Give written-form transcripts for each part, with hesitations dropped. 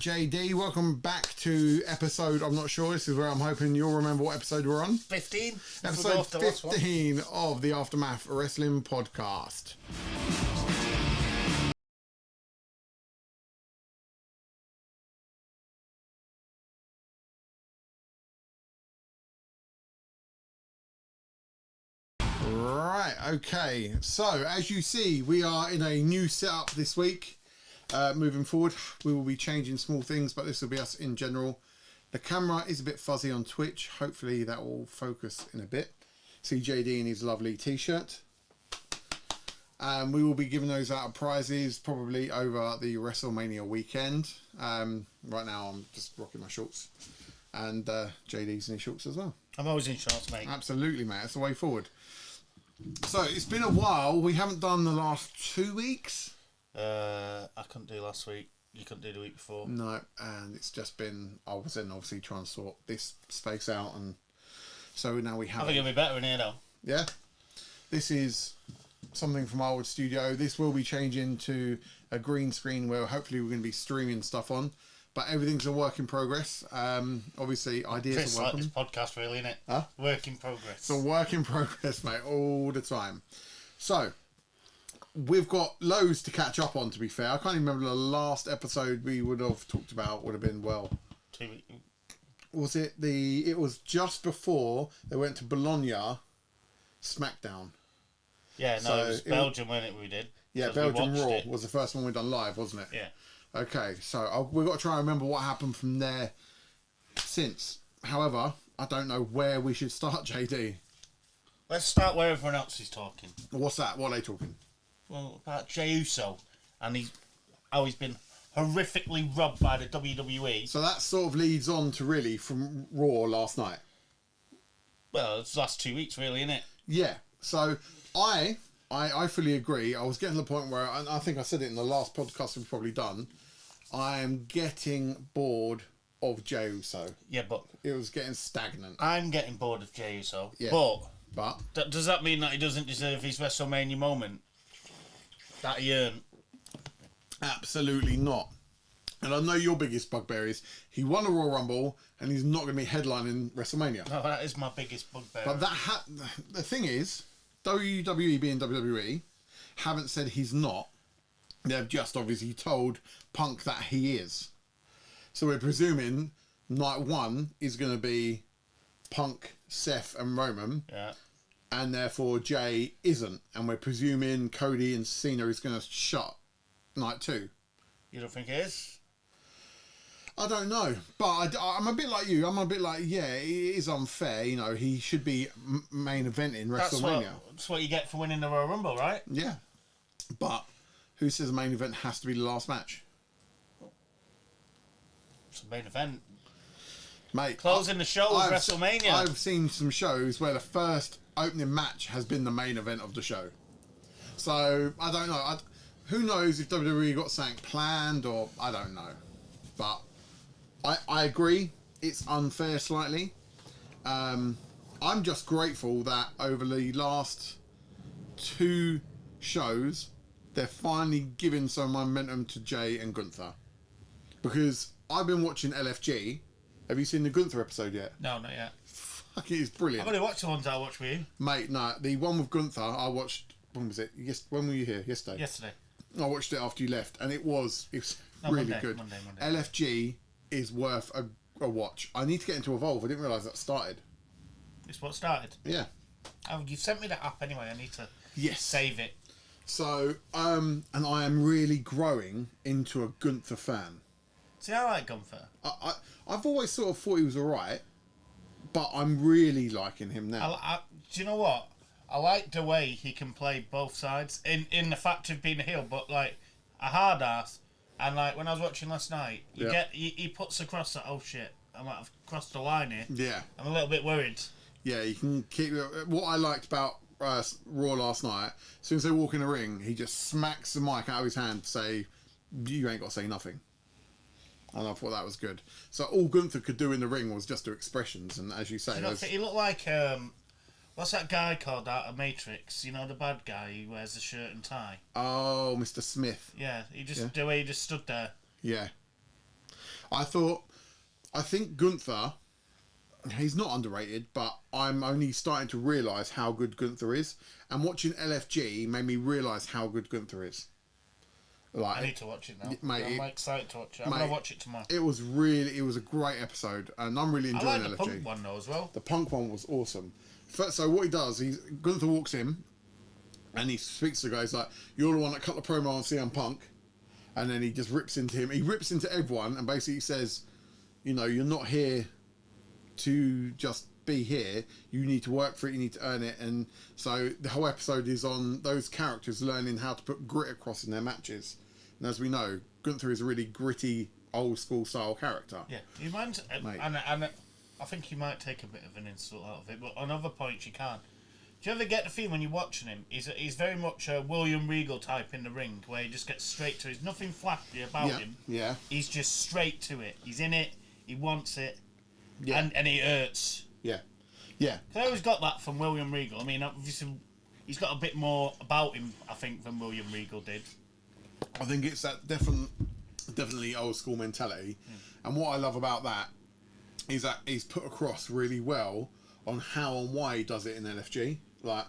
JD, welcome back to episode, I'm not sure, this is where I'm hoping you'll remember what episode we're on. 15. Episode 15 of the Aftermath Wrestling Podcast. Right, okay, so as you see, we are in a new setup this week. Moving forward, we will be changing small things, but this will be us in general. The camera is a bit fuzzy on Twitch. Hopefully that will focus in a bit. See JD in his lovely t-shirt. We will be giving those out as prizes probably over the WrestleMania weekend. Right now I'm just rocking my shorts. And JD's in his shorts as well. I'm always in shorts, mate. Absolutely, mate. That's the way forward. So it's been a while. We haven't done the last 2 weeks. I couldn't do last week. You couldn't do the week before. No, and it's just been, I was in obviously trying to sort this space out, and so now we have. I think it'll be better in here though. Yeah, this is something from our old studio. This will be changing to a green screen where hopefully we're going to be streaming stuff on, but everything's a work in progress. Obviously ideas It's are like welcome. this podcast, really, isn't it? Huh? Work in progress. It's a work in progress, mate, all the time. So we've got loads to catch up on, to be fair. I can't even remember the last episode we would have talked about. Would have been, well, 2 weeks. was it it was just before they went to Bologna SmackDown. Yeah, no, So it was Belgium, wasn't it, we did? Yeah, Belgium Raw was the first one we done live, wasn't it? Yeah. Okay, so we've got to try and remember what happened from there since. However, I don't know where we should start, JD. Let's start where everyone else is talking. What's that? What are they talking? Well, about Jey Uso, and how he's been horrifically robbed by the WWE. So that sort of leads on to really from Raw last night. Well, it's the last 2 weeks, really, isn't it? Yeah. So I fully agree. I was getting to the point where, and I think I said it in the last podcast we've probably done, I am getting bored of Jey Uso. Yeah, but It was getting stagnant. I'm getting bored of Jey Uso. Yeah. But But does that mean that he doesn't deserve his WrestleMania moment that he earned? absolutely not. And I know your biggest bugbear is he won a Royal Rumble and he's not going to be headlining WrestleMania. No, that is my biggest bugbear. But the thing is, WWE being WWE haven't said he's not. They've just obviously told Punk that he is. So we're presuming night one is going to be Punk, Seth and Roman. Yeah. And therefore Jay isn't. And we're presuming Cody and Cena is going to shut night two. You don't think it is? I don't know, but I'm a bit like you. I'm a bit like, yeah, it is unfair. You know, he should be main eventing WrestleMania. That's what you get for winning the Royal Rumble, right? Yeah, but who says the main event has to be the last match? It's a main event. Mate, Closing the show with WrestleMania. I've seen some shows where the first opening match has been the main event of the show. So, I don't know. Who knows if WWE got something planned or... I don't know. But I agree. It's unfair slightly. I'm just grateful that over the last 2 shows, they're finally giving some momentum to Jay and Gunther. Because I've been watching LFG. Have you seen the Gunther episode yet? No, not yet. Fuck, it is brilliant. I've only watched the ones I watched with you. Mate, no, the one with Gunther, I watched, when was it? When were you here? Yesterday? Yesterday. I watched it after you left, and it was really Monday, good. Monday. LFG is worth a watch. I need to get into Evolve. I didn't realise that started. It's what started. Yeah. Oh, you've sent me that app anyway. I need to Yes. save it. So, and I am really growing into a Gunther fan. See, I like Gunther. I've always sort of thought he was alright, but I'm really liking him now. Do you know what? I like the way he can play both sides in the fact of being a heel, but like a hard ass. And like when I was watching last night, he puts across that, oh shit, I might have crossed the line here. Yeah. I'm a little bit worried. Yeah, you can keep... What I liked about Raw last night, as soon as they walk in the ring, he just smacks the mic out of his hand to say, you ain't got to say nothing. And I thought that was good. So all Gunther could do in the ring was just do expressions, and as you say... He looked like... what's that guy called out of Matrix? You know, the bad guy who wears the shirt and tie? Oh, Mr. Smith. Yeah, the way he just stood there. Yeah. I think Gunther, he's not underrated, but I'm only starting to realise how good Gunther is. And watching LFG made me realise how good Gunther is. Like, I need to watch it now. Mate, I'm excited to watch it. I'm going to watch it tomorrow. It was a great episode, and I'm really enjoying LFG. I like the Punk one though as well. The Punk one was awesome. So what he does, Gunther walks in, and he speaks to the guy. He's like, "You're the one that cut the promo on CM Punk," and then he just rips into him. He rips into everyone, and basically says, "You know, you're not here to just be here. You need to work for it. You need to earn it." And so the whole episode is on those characters learning how to put grit across in their matches. And as we know, Gunther is a really gritty, old school style character. Yeah, he reminds, and I think he might take a bit of an insult out of it, but on other points you can't. Do you ever get the feeling when you're watching him, he's very much a William Regal type in the ring, where he just gets straight to it. There's nothing flashy about him. Yeah. He's just straight to it. He's in it. He wants it. Yeah. And he hurts. Yeah. Yeah. I always got that from William Regal. I mean, obviously, he's got a bit more about him, I think, than William Regal did. I think it's that definitely old school mentality. And what I love about that is that he's put across really well on how and why he does it in LFG. Like,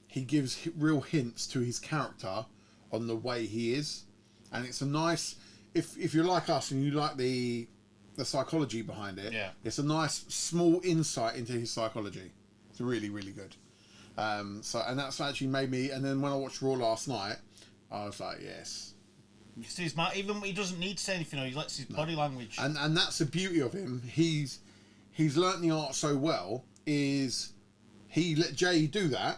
he gives real hints to his character on the way he is. And it's a nice... If you're like us and you like the psychology behind it, it's a nice small insight into his psychology. It's really, really good. And that's actually made me... And then when I watched Raw last night, I was like, yes. You see his even he doesn't need to say anything, he lets his body language. And that's the beauty of him. He's learnt the art so well, is he let Jay do that,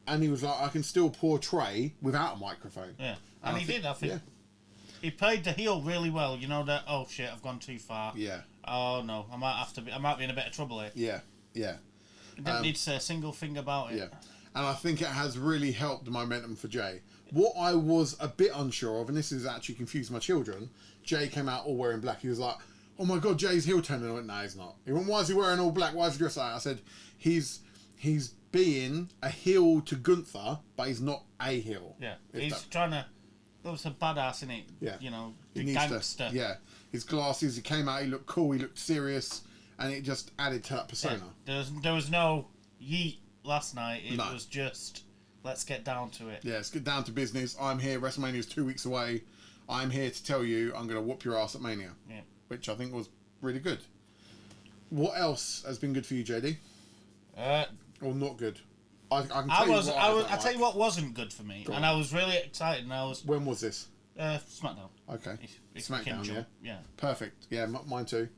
and he was like, I can still portray without a microphone. Yeah. And he did, I think. Yeah. He played the heel really well, you know, that, oh shit, I've gone too far. Yeah. Oh no, I might be in a bit of trouble here. Yeah, yeah. He didn't need to say a single thing about it. Yeah. And I think it has really helped the momentum for Jay. What I was a bit unsure of, and this has actually confused my children, Jay came out all wearing black. He was like, oh my God, Jay's heel turn. And I went, no, he's not. He went, why is he wearing all black? Why is he dressed like that? I said, he's being a heel to Gunther, but he's not a heel. Yeah. He's trying to... That was a badass, isn't it? Yeah. You know, the gangster. His glasses, he came out, he looked cool, he looked serious, and it just added to that persona. Yeah. There was no yeet last night. It was just... Let's get down to it. Yeah, let's get down to business. I'm here. WrestleMania's 2 weeks away. I'm here to tell you I'm going to whoop your ass at Mania. Yeah. Which I think was really good. What else has been good for you, JD? Or not good? I can tell you what I'll tell you what wasn't good for me. And I was really excited. And When was this? SmackDown. Okay. If SmackDown, yeah? Yeah. Perfect. Yeah, mine too.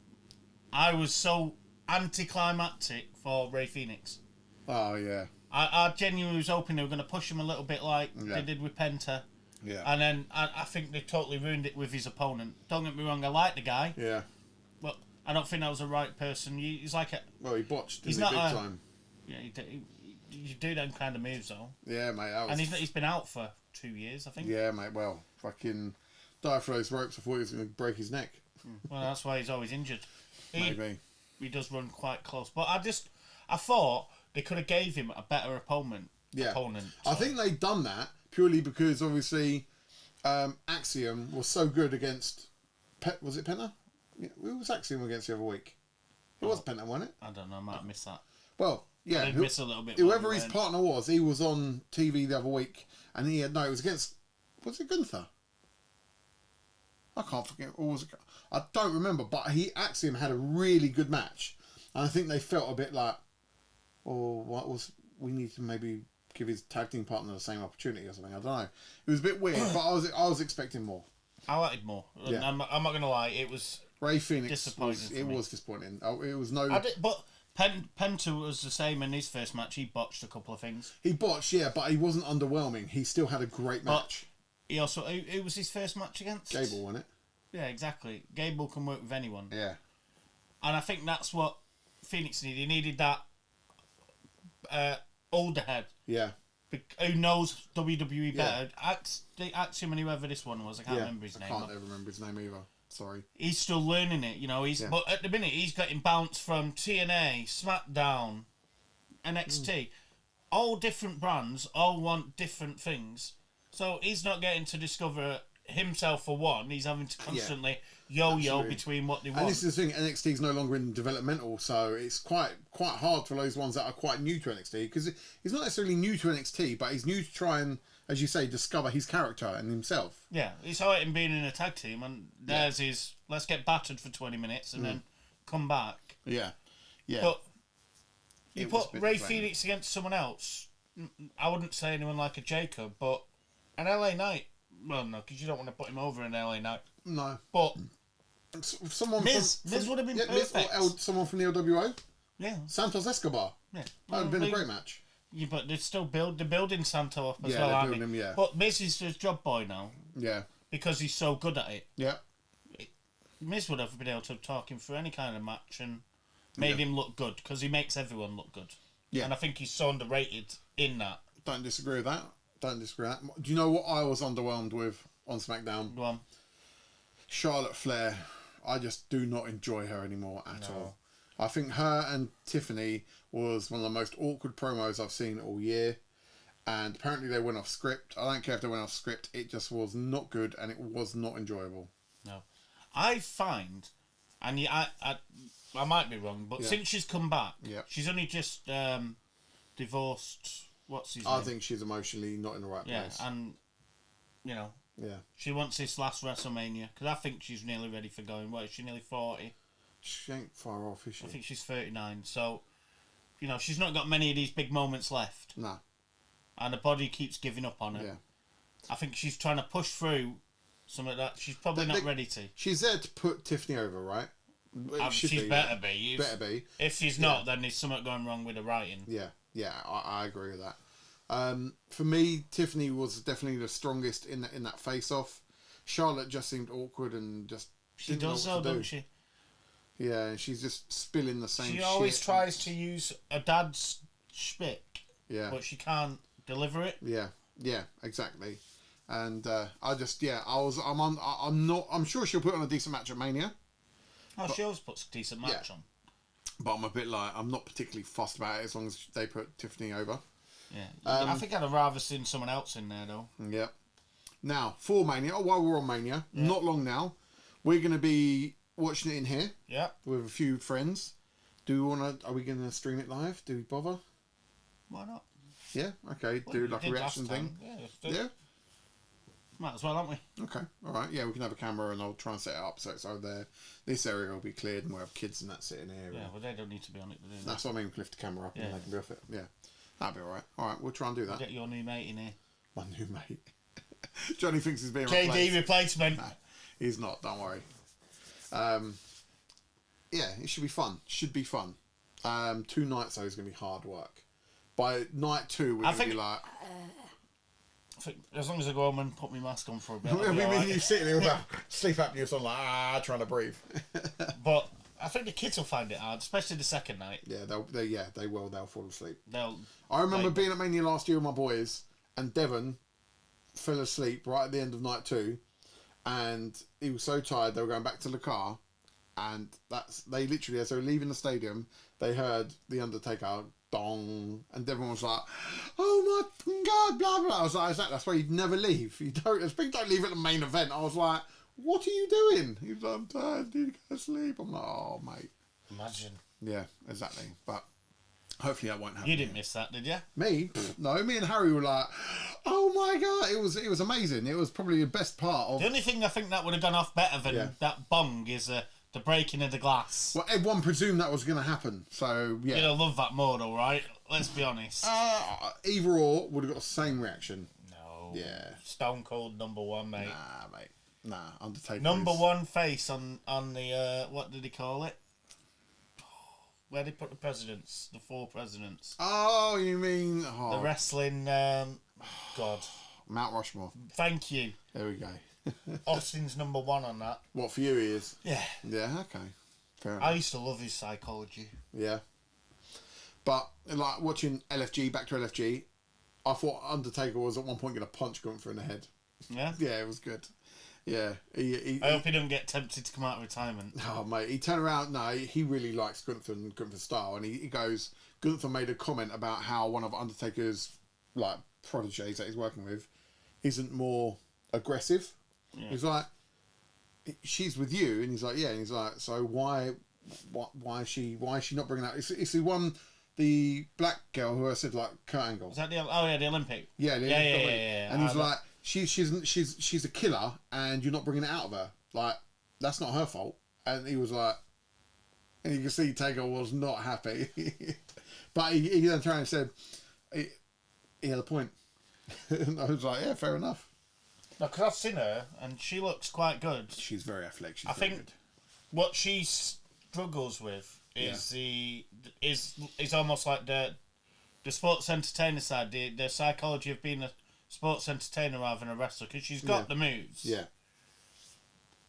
I was so anticlimactic for Ray Phoenix. Oh, yeah. I genuinely was hoping they were going to push him a little bit like they did with Penta. Yeah. And then I think they totally ruined it with his opponent. Don't get me wrong, I like the guy. Yeah. But I don't think that was the right person. He's like a... Well, he botched. He's not not big time. Yeah, you do them kind of moves though. Yeah, mate. That was... And he's been out for 2 years, I think. Yeah, mate. Well, fucking die for those ropes. I thought he was going to break his neck. Well, that's why he's always injured. Maybe. He does run quite close. But I thought they could have gave him a better opponent. I think they've done that purely because obviously Axiom was so good against... was it Penta? Yeah, who was Axiom against the other week? It was Penta, wasn't it? I don't know. I might have missed that. Well, yeah. I did miss a little bit. Whoever his partner was, he was on TV the other week, and it was against... Was it Gunther? I can't forget. Or was it... I don't remember, but Axiom had a really good match. And I think they felt a bit like, we need to maybe give his tag team partner the same opportunity or something. I don't know. It was a bit weird, but I was expecting more. I wanted more. Yeah. I'm not going to lie. It was Ray Phoenix. Disappointing. Was disappointing. It was no... But Penta was the same in his first match. He botched a couple of things. He botched, yeah, but he wasn't underwhelming. He still had a great match. He also... Who was his first match against? Gable, wasn't it? Yeah, exactly. Gable can work with anyone. Yeah. And I think that's what Phoenix needed. He needed that older head. Yeah. Who knows WWE better. Axiom and whoever this one was. I can't remember his name. I can't ever remember his name either. Sorry. He's still learning it, you know. But at the minute, he's getting bounced from TNA, SmackDown, NXT. All different brands, all want different things. So he's not getting to discover himself for one. He's having to constantly yo-yo Absolutely. between what they want. And this is the thing, NXT is no longer in developmental, so it's quite hard for those ones that are quite new to NXT, because he's not necessarily new to NXT, but he's new to try and, as you say, discover his character and himself. Yeah, it's all right in being in a tag team, and theirs is, let's get battered for 20 minutes and then come back. Yeah. Yeah. But you It was put a bit Ray plain. Phoenix against someone else, I wouldn't say anyone like a Jacob, but an LA Knight, well, no, because you don't want to put him over an LA Knight. No. But Someone Miz would have been perfect. Someone from the LWO? Yeah. Santos Escobar. Yeah. That would have been a great match. Yeah, but they're building Santo up as Yeah, well, they're aren't building they? him, yeah. But Miz is his job boy now Yeah. because he's so good at it. Yeah. Miz would have been able to talk him through any kind of match and made him look good because he makes everyone look good. Yeah. And I think he's so underrated in that. Don't disagree with that. Do you know what I was underwhelmed with on SmackDown? Go on. Charlotte Flair. I just do not enjoy her anymore at all. I think her and Tiffany was one of the most awkward promos I've seen all year. And apparently they went off script. I don't care if they went off script. It just was not good and it was not enjoyable. No. I find, and I might be wrong, but since she's come back, she's only just divorced. What's his name? I think she's emotionally not in the right place. Yeah, and she wants this last WrestleMania because I think she's nearly ready for going. What is she? Nearly 40. She ain't far off, is she? I think she's 39. So, she's not got many of these big moments left. No. And the body keeps giving up on her. Yeah. I think she's trying to push through some of that. She's probably not ready to. She's there to put Tiffany over, right? She's better be. Better be. If she's not, then there's something going wrong with the writing. Yeah, I agree with that. For me, Tiffany was definitely the strongest in that face-off. Charlotte just seemed awkward and just She does though, doesn't she? Yeah, and she's just spilling the same shit. She always tries to use a dad's shtick. Yeah. But she can't deliver it. Yeah, exactly. And I'm sure she'll put on a decent match at Mania. She always puts a decent match on. But I'm a bit like, I'm not particularly fussed about it as long as they put Tiffany over. Yeah. I think I'd have rather seen someone else in there though. Yep. Now, for Mania, while we're on Mania, not long now, we're going to be watching it in here. Yeah. With a few friends. Are we going to stream it live? Do we bother? Why not? Yeah, okay. Do like a reaction thing. Yeah. Might as well, aren't we? Okay, alright. Yeah, we can have a camera and I'll try and set it up so it's over there. This area will be cleared and we'll have kids and that sitting here. Yeah, well, they don't need to be on it. That's what I mean, we can lift the camera up and they can be off it. Yeah, that'd be alright. Alright, we'll try and do that. Get your new mate in here. My new mate. Johnny thinks he's being JD replacement. No, he's not, don't worry. Yeah, it should be fun. 2 nights though is going to be hard work. By night 2, we're going to be like... I think as long as I go home and put my mask on for a bit. You sitting there with sleep apnea or something like, trying to breathe. But I think the kids will find it hard, especially the second night. Yeah, they will. They'll fall asleep. I remember being at Mania last year with my boys, and Devon fell asleep right at the end of night 2, and he was so tired they were going back to the car, and they literally, as they were leaving the stadium, they heard the Undertaker dong, and Devon was like, "Oh my God, blah blah." I was like, "That's why you'd never leave. You don't leave at the main event." I was like, "What are you doing?" He was like, "I'm tired, I need to go to sleep." I'm like, "Oh mate." Imagine. Yeah, exactly. But hopefully that won't happen. You didn't miss that, did you? Me? No, me and Harry were like, "Oh my God." It was amazing. It was probably the best part of... The only thing I think that would have gone off better than that bong is the breaking of the glass. Well, everyone presumed that was going to happen, so yeah. You'd have loved that more though, right? Let's be honest. Either or would have got the same reaction. No. Yeah. Stone Cold #1, mate. Nah, mate. Nah, Undertaker. #1 face on the what did he call it? Where they put the presidents, the 4 presidents. Oh, you mean the wrestling? God. Mount Rushmore. Thank you. There we go. Austin's #1 on that. What, for you he is? Yeah. Yeah, okay. Fair enough. I used to love his psychology. Yeah. But, like, watching LFG, back to LFG, I thought Undertaker was at one point going to punch Gunther in the head. Yeah? Yeah, it was good. Yeah. I hope he don't get tempted to come out of retirement. Oh, mate, he turned around. No, he really likes Gunther and Gunther's style. And he goes, Gunther made a comment about how one of Undertaker's, like, proteges that he's working with isn't more aggressive. Yeah. He's like, she's with you, and he's like, yeah, and he's like, so why is she not bringing out? It's the black girl who I said like Kurt Angle. Is that the Olympic? Yeah, Yeah. And he's like, she's a killer, and you're not bringing it out of her. Like, that's not her fault. And he was like, and you can see Taker was not happy, but he then turned and said, he had a point. And I was like, yeah, fair enough. No, because I've seen her and she looks quite good. She's very athletic. She's I very think good. what she struggles with is almost like the sports entertainer side, the psychology of being a sports entertainer rather than a wrestler, because she's got the moves. Yeah.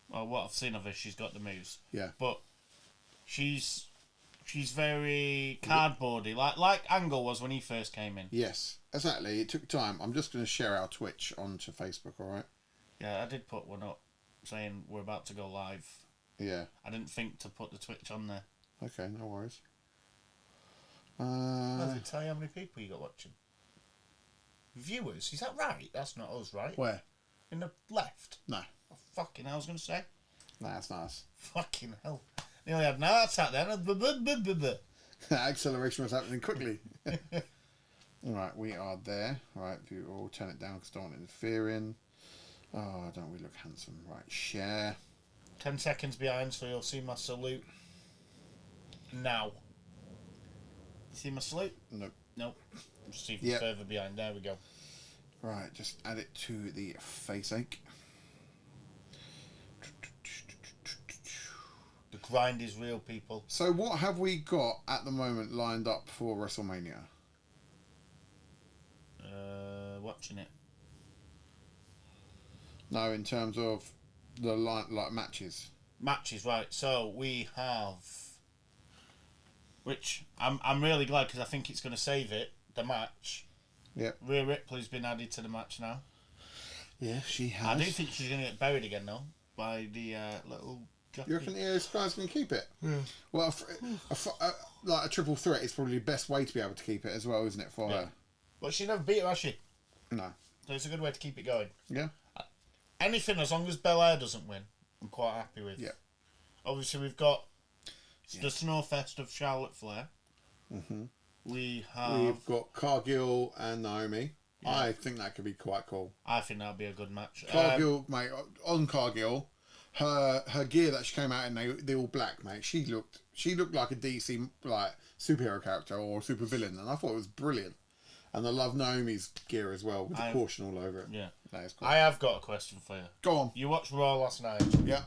Well, what I've seen of her, she's got the moves. Yeah. But she's very cardboardy, like Angle was when he first came in. Yes, exactly. It took time. I'm just going to share our Twitch onto Facebook, all right? Yeah, I did put one up saying we're about to go live. Yeah. I didn't think to put the Twitch on there. Okay, no worries. Does it tell you how many people you got watching? Viewers, is that right? That's not us, right? Where? In the left? No. Oh, fucking hell, I was going to say. No, that's nice. Fucking hell. Nearly had an heart attack then. Acceleration was happening quickly. Alright, we are there. Alright, we'll turn it down because I don't want interfering. Oh, don't we look handsome? Right, share. 10 seconds behind, so you'll see my salute. Now. See my salute? Nope. Nope. Just even further behind. There we go. Right, just add it to the face ache. The grind is real, people. So what have we got at the moment lined up for WrestleMania? Watching it. No, in terms of the like matches. Matches, right. So we have, which I'm really glad because I think it's going to save it, the match. Yep. Rhea Ripley's been added to the match now. Yeah, she has. I do think she's going to get buried again though by the little jockey. You reckon this guy's going to keep it? Yeah. Well, like a triple threat is probably the best way to be able to keep it as well, isn't it, for her? But she never beat her, has she? No. So it's a good way to keep it going. Yeah. Anything as long as Belair doesn't win, I'm quite happy with. Yeah. Obviously, we've got the Snowfest of Charlotte Flair. Mm-hmm. We've got Cargill and Naomi. Yeah. I think that could be quite cool. I think that'd be a good match. Cargill, mate, on Cargill, her gear that she came out in, they all black, mate. She looked like a DC like superhero character or supervillain, and I thought it was brilliant. And I love Naomi's gear as well, with the caution all over it. Yeah. That is cool. I have got a question for you. Go on. You watched Raw last night. Yeah.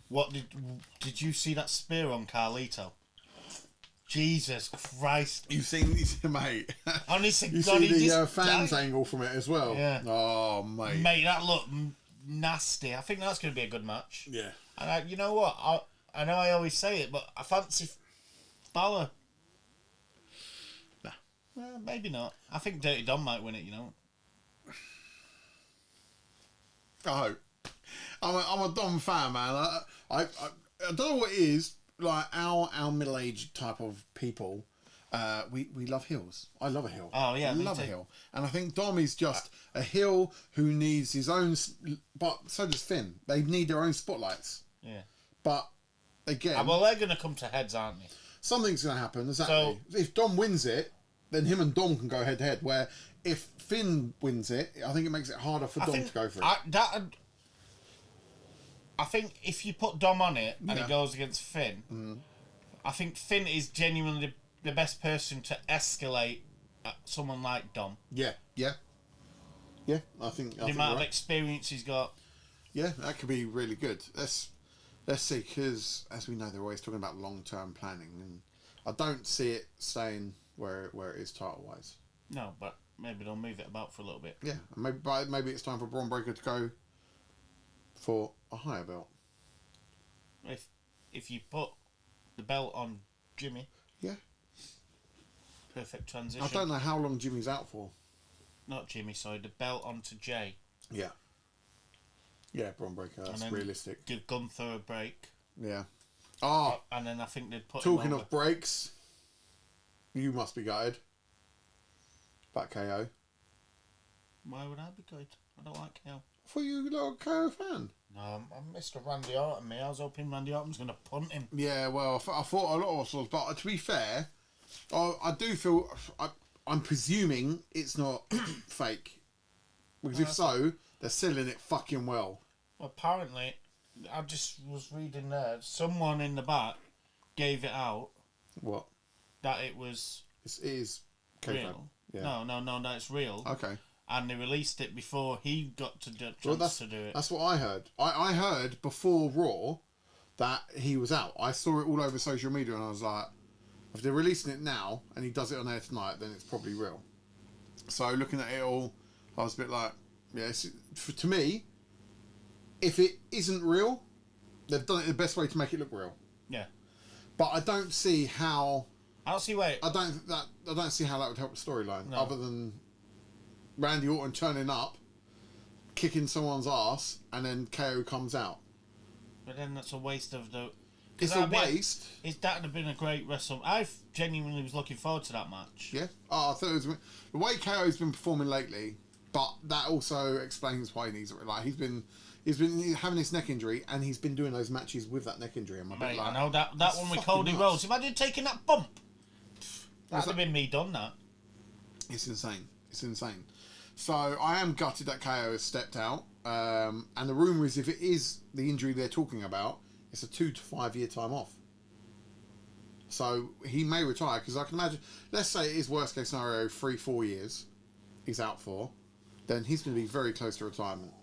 What did you see that spear on Carlito? Jesus Christ. You've seen these, mate. Honestly, you God, see the fans angle from it as well. Yeah. Oh, mate. Mate, that looked nasty. I think that's going to be a good match. Yeah. And you know what? I know I always say it, but I fancy Balor. Nah. Maybe not. I think Dirty Dom might win it, you know. I hope. I'm a Dom fan, man. I don't know what it is. Like our middle-aged type of people, we love heels. I love a heel. Oh yeah, I love a heel, and I think Dom is just a heel who needs his own. But so does Finn. They need their own spotlights. Yeah. But again, well, they're going to come to heads, aren't they? Something's going to happen. Exactly. So, if Dom wins it, then him and Dom can go head to head. Where if Finn wins it, I think it makes it harder for Dom to go for it. I think if you put Dom on it and it goes against Finn, I think Finn is genuinely the best person to escalate at someone like Dom. Yeah. I think the amount of experience he's got. Yeah, that could be really good. Let's see, because as we know, they're always talking about long-term planning, and I don't see it staying where it is title-wise. No, but maybe they'll move it about for a little bit. Yeah, maybe it's time for Braun Breaker to go for a higher belt. If you put the belt on Jimmy, yeah, perfect transition. I don't know how long Jimmy's out for. Not Jimmy, sorry, the belt onto Jay. Yeah, Braun Breaker. That's realistic. Give Gunther a break. Yeah. And then I think they'd put. Talking of breaks, you must be gutted. Back KO. Why would I be good? I don't like KO. I thought you were a KO fan. No, I'm Mr. Randy Orton, me. I was hoping Randy Orton was going to punt him. Yeah, well, I thought a lot of us was, but to be fair, I do feel... I'm presuming it's not fake. Because if so, they're selling it fucking well. Well, apparently, I just was reading there, someone in the back gave it out. What? That it was... It is real. Yeah. No, that's real. Okay. And they released it before he got to do it. That's what I heard. I heard before Raw that he was out. I saw it all over social media and I was like, if they're releasing it now and he does it on air tonight, then it's probably real. So looking at it all, I was a bit like, yeah, to me, if it isn't real, they've done it the best way to make it look real. Yeah. But I don't see how... I don't see why... I don't see how that would help the storyline, other than Randy Orton turning up, kicking someone's ass, and then KO comes out. But then that's a waste of the... It's a waste. That would have been a great wrestle. I genuinely was looking forward to that match. Yeah. Oh, I thought it was the way KO's been performing lately, but that also explains why he needs it. Like he's been having this neck injury, and he's been doing those matches with that neck injury. And Mate, I know that one with Cody Rhodes. Imagine taking that bump. That'd have been me done that. It's insane. It's insane. So I am gutted that KO has stepped out. And the rumour is if it is the injury they're talking about, it's a 2 to 5 year time off. So he may retire, because I can imagine, let's say it is worst case scenario 3-4 years he's out for, then he's going to be very close to retirement.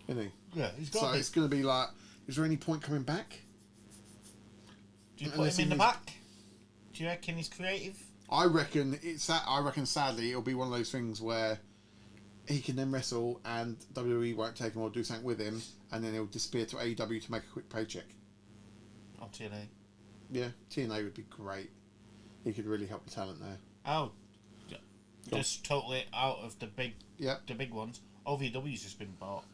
Isn't he? Yeah, he's got So it's going to be like, is there any point coming back? Do you put him in the back? Do you reckon he's creative? I reckon sadly it'll be one of those things where he can then wrestle and WWE won't take him or do something with him, and then he'll disappear to AEW to make a quick paycheck. Or TNA. Yeah, TNA would be great. He could really help the talent there. Oh, just totally out of the big ones. OVW's just been bought.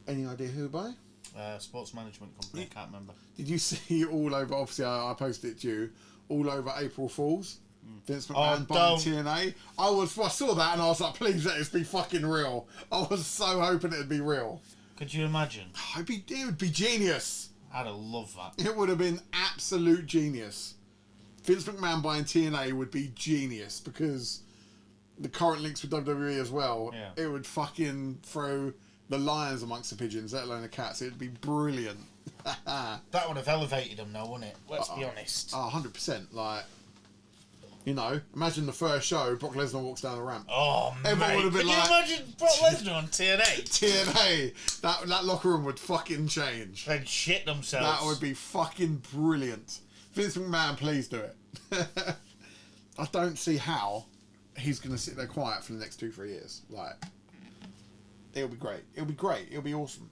Any idea who by? Sports management company. I can't remember. Did you see all over? Obviously, I posted it to you. All over April Fools. Vince McMahon buying TNA. I saw that and I was like, please let this be fucking real. I was so hoping it'd be real. Could you imagine? It would be genius. I'd have loved that. It would have been absolute genius. Vince McMahon buying TNA would be genius, because the current links with WWE as well. Yeah. It would fucking throw the lions amongst the pigeons, let alone the cats. It'd be brilliant. That would have elevated them, though, wouldn't it? Let's be honest. 100%. Like, you know, imagine the first show, Brock Lesnar walks down the ramp. Oh, Everyone would have been Can like, you imagine Brock Lesnar on TNA? TNA. That locker room would fucking change. They'd shit themselves. That would be fucking brilliant. Vince McMahon, please do it. I don't see how he's going to sit there quiet for the next 2-3 years. Like, it'll be great. It'll be great. It'll be awesome.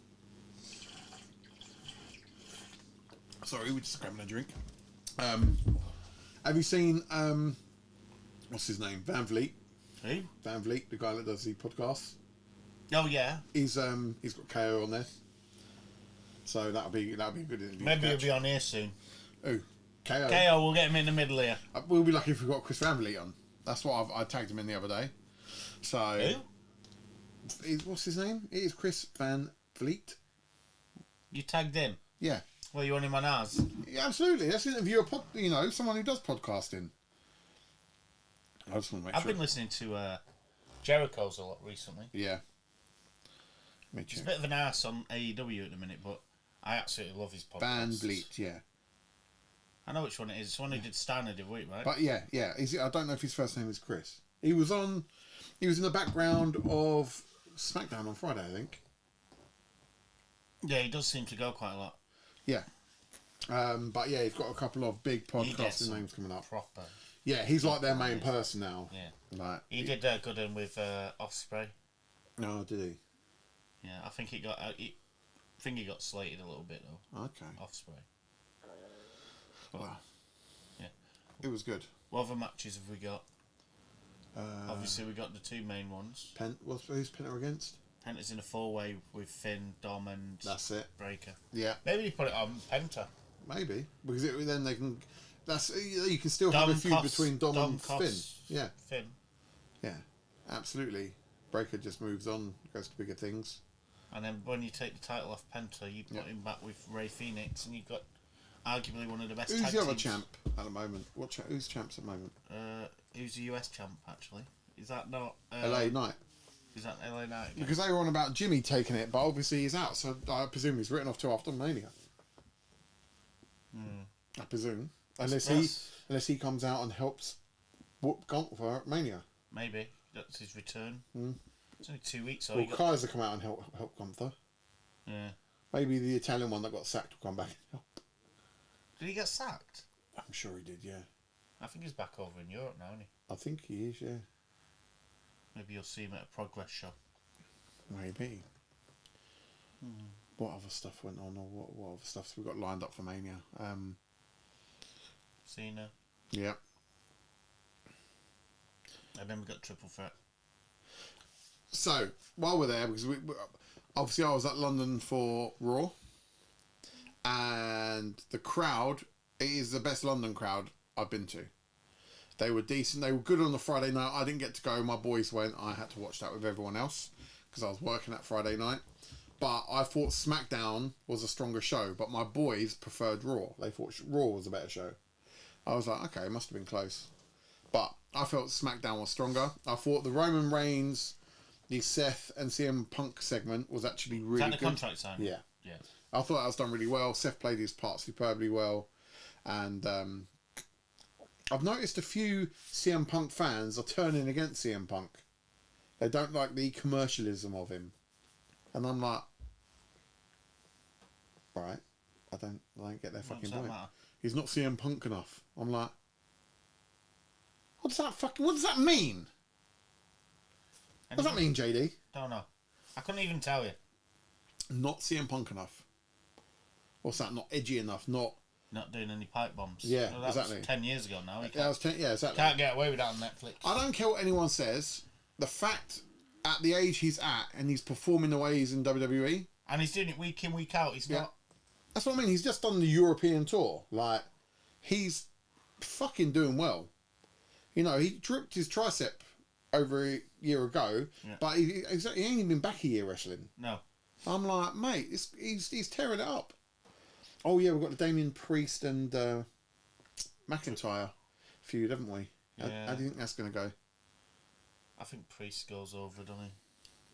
Sorry, we're just grabbing a drink. Have you seen, what's his name? Van Vliet. Who? Van Vliet, the guy that does the podcasts. Oh, yeah. He's got KO on there. So that'll be a good interview. Maybe he'll be on here soon. Oh, KO. KO, we'll get him in the middle here. We'll be lucky if we got Chris Van Vliet on. That's what I tagged him in the other day. So, Who? What's his name? It is Chris Van Vliet. You tagged him? Yeah. Well, you want him on ours? Yeah, absolutely. Let's interview someone who does podcasting. I just want to make I've sure. been listening to Jericho's a lot recently. Yeah. He's a bit of an ass on AEW at the minute, but I absolutely love his podcast. Van Vliet, yeah. I know which one it is. It's one who did Steiner the week, right? But yeah. I don't know if his first name is Chris. He was in the background of SmackDown on Friday, I think. Yeah, he does seem to go quite a lot. Yeah. But yeah, he's got a couple of big podcasting names coming up. Proper. Yeah, he's like their main person now. Yeah. Like, he did a good one with Ospreay. No, did he? Yeah, I think he got slated a little bit though. Okay. Ospreay. Wow. Yeah. It was good. What other matches have we got? Obviously, we got the two main ones. Who's Penta against? Penta's in a 4-way with Finn, Dom, and That's it. Breaker. Yeah. Maybe they put it on Penta. Maybe, because then they can. You can still have a feud between Dom and Finn. Yeah. Finn. Yeah. Absolutely. Breaker just moves on, goes to bigger things. And then when you take the title off Penta, you put him back with Ray Phoenix, and you've got arguably one of the best Who's tag the other teams. champ at the moment? Who's champs at the moment? Who's the US champ, actually? Is that not... LA Knight. Is that LA Knight again? Because they were on about Jimmy taking it, but obviously he's out, so I presume he's written off to after Mania. I presume. Unless he comes out and helps whoop Gunther at Mania. Maybe. That's his return. It's only 2 weeks. So Well, Kaiser come out and help Gunther. Yeah. Maybe the Italian one that got sacked will come back and help. Did he get sacked? I'm sure he did, yeah. I think he's back over in Europe now, isn't he? I think he is, yeah. Maybe you'll see him at a Progress show. Maybe. What other stuff went on, or what other stuff we got lined up for Mania? Cena. Yeah. And then we got Triple Threat. So, while we're there, because obviously I was at London for Raw, and the crowd, it is the best London crowd I've been to. They were decent. They were good on the Friday night. I didn't get to go. My boys went. I had to watch that with everyone else because I was working that Friday night. But I thought SmackDown was a stronger show, but my boys preferred Raw. They thought Raw was a better show. I was like, okay, it must have been close. But I felt SmackDown was stronger. I thought the Roman Reigns, the Seth and CM Punk segment was actually really good. Is that the contract signing? Yeah. Yeah. I thought that was done really well. Seth played his part superbly well. And I've noticed a few CM Punk fans are turning against CM Punk. They don't like the commercialism of him. And I'm like, right, I don't get their fucking point. Matter? He's not CM Punk enough. I'm like, what does that mean? What does that mean, JD? Don't know. I couldn't even tell you. Not CM Punk enough. What's that? Not edgy enough. Not doing any pipe bombs. Yeah, well, that exactly. Was 10 years ago now. Yeah, exactly. Can't get away with that on Netflix. I don't care what anyone says. The fact, at the age he's at, and he's performing the way he's in WWE, and he's doing it week in, week out. He's not. That's what I mean. He's just done the European tour. Like, he's fucking doing well. You know, he tripped his tricep over a year ago, but he ain't even been back a year wrestling. No. I'm like, mate, he's tearing it up. Oh yeah, we've got the Damien Priest and McIntyre feud, haven't we? Yeah. How do you think that's going to go? I think Priest goes over, doesn't he?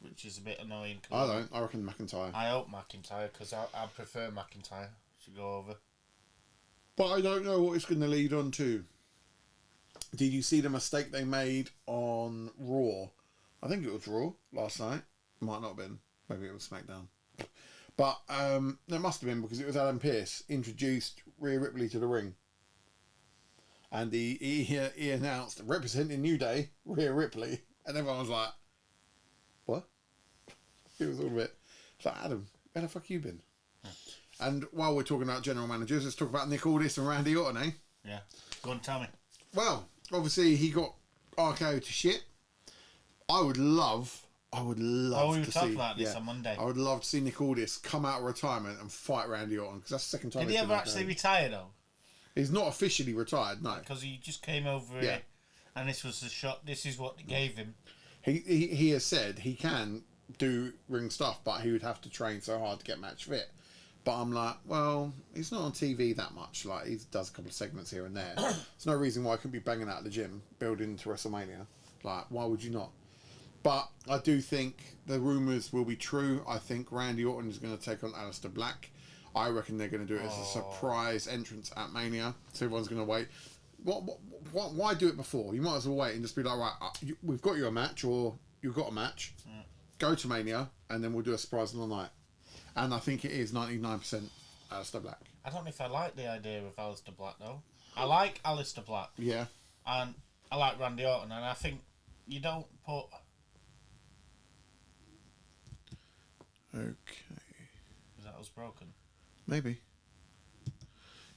Which is a bit annoying. I don't. I reckon McIntyre. I hope McIntyre, because I prefer McIntyre to go over. But I don't know what it's going to lead on to. Did you see the mistake they made on Raw? I think it was Raw last night. Might not have been. Maybe it was SmackDown. But it must have been, because it was Adam Pearce introduced Rhea Ripley to the ring. And he announced, representing New Day, Rhea Ripley. And everyone was like, what? It was all a bit... It's like, Adam, where the fuck you been? And while we're talking about general managers, let's talk about Nick Aldis and Randy Orton, eh? Yeah. Go on, tell me. Well, obviously he got RKO to shit. I would love we were talking about this on Monday. I would love to see Nick Aldis come out of retirement and fight Randy Orton, because that's the second time. Did he ever actually retire though? He's not officially retired, no. Because he just came over here, and this was the shot. This is what they gave him. He has said he can do ring stuff, but he would have to train so hard to get match fit. But I'm like, well, he's not on TV that much. Like, he does a couple of segments here and there. There's no reason why I couldn't be banging out of the gym, building into WrestleMania. Like, why would you not? But I do think the rumours will be true. I think Randy Orton is going to take on Aleister Black. I reckon they're going to do it as a surprise entrance at Mania. So everyone's going to wait. Why do it before? You might as well wait and just be like, right, we've got you a match, or you've got a match. Go to Mania, and then we'll do a surprise on the night. And I think it is 99% Aleister Black. I don't know if I like the idea of Aleister Black, though. I like Aleister Black. Yeah. And I like Randy Orton, and I think you don't put... Okay. Is that us broken? Maybe.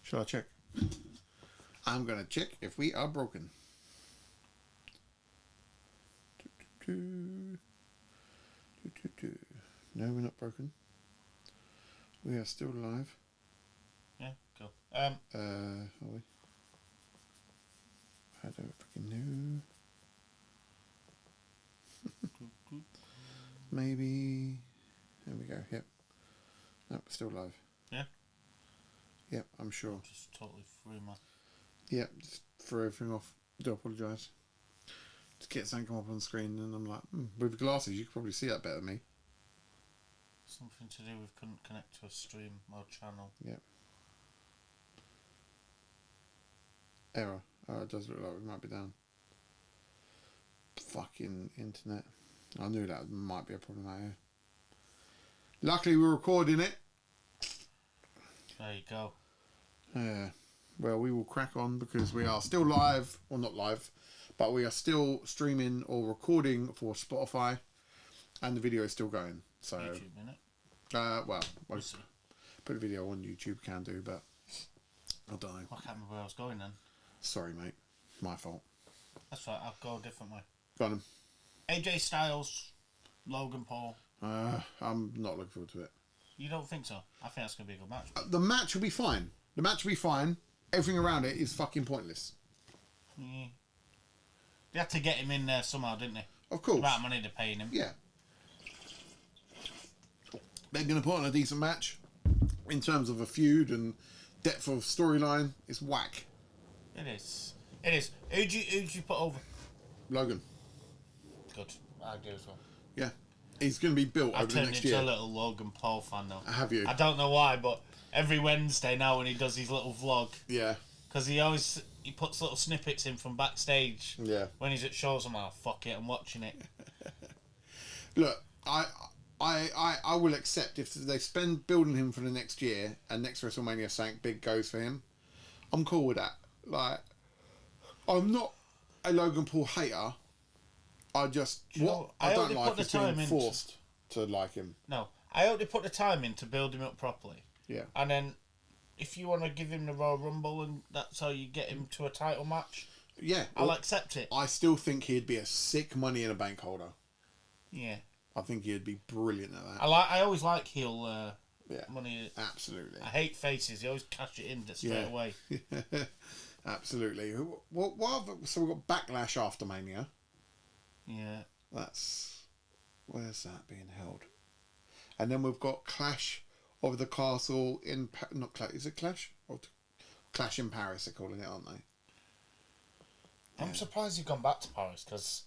Shall I check? I'm going to check if we are broken. No, we're not broken. We are still alive. Yeah, cool. Are we? I don't freaking know. maybe. There we go. Yep. Nope, still live. Yeah? Yep, I'm sure. Just totally threw my... Yep, just threw everything off. Do apologise. Just get something come up on the screen, and I'm like, with glasses, you could probably see that better than me. Something to do with couldn't connect to a stream or channel. Yep. Error. Oh, it does look like we might be down. Fucking internet. I knew that might be a problem out here. Luckily, we're recording it. There you go. Yeah. Well, we will crack on because we are still live, or not live, but we are still streaming or recording for Spotify, and the video is still going. So, YouTube, innit? well, put a video on YouTube can do, but I don't know. I can't remember where I was going then. Sorry, mate. My fault. That's right, I'll go a different way. Got him. AJ Styles, Logan Paul. I'm not looking forward to it. You don't think so? I think that's going to be a good match. The match will be fine. The match will be fine. Everything around it is fucking pointless. Yeah. They had to get him in there somehow, didn't they? Of course. The amount of money they're paying him. Yeah. They're going to put on a decent match. In terms of a feud and depth of storyline, it's whack. It is. It is. Who'd you put over? Logan. Good. I do as well. Yeah. He's going to be built over the next I've turned year. into a little Logan Paul fan now. Have you? I don't know why, but every Wednesday now when he does his little vlog, Yeah. because he puts little snippets in from backstage. Yeah. When he's at shows, I'm like, fuck it, I'm watching it. Look, I will accept if they spend building him for the next year and next WrestleMania something big goes for him. I'm cool with that. Like, I'm not a Logan Paul hater. I just I don't like is being forced to like him. No, I hope they put the time in to build him up properly. Yeah. And then, if you want to give him the Royal Rumble and that's how you get him to a title match, yeah, I'll accept it. I still think he'd be a sick Money in a Bank holder. Yeah. I think he'd be brilliant at that. I always like heel money. Absolutely. I hate faces. They always cash it in straight away. Absolutely. So we've got Backlash after Mania. Yeah. Where's that being held? And then we've got Clash of the Castle in is it Clash? Or Clash in Paris? They're calling it, aren't they? I'm surprised you've gone back to Paris because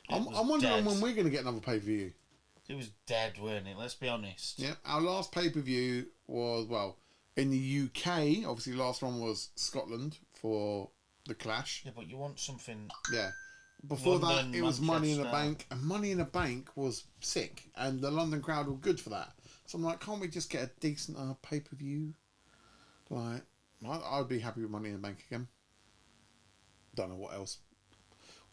I'm wondering when we're going to get another pay per view. It was dead, weren't it? Let's be honest. Yeah, our last pay per view was in the UK. Obviously, the last one was Scotland for the Clash. Yeah, but you want something. Yeah. Before London, that, it was Money in the Manchester. Bank, and Money in the Bank was sick, and the London crowd were good for that. So I'm like, can't we just get a decent pay per view? Like, I'd be happy with Money in the Bank again. Don't know what else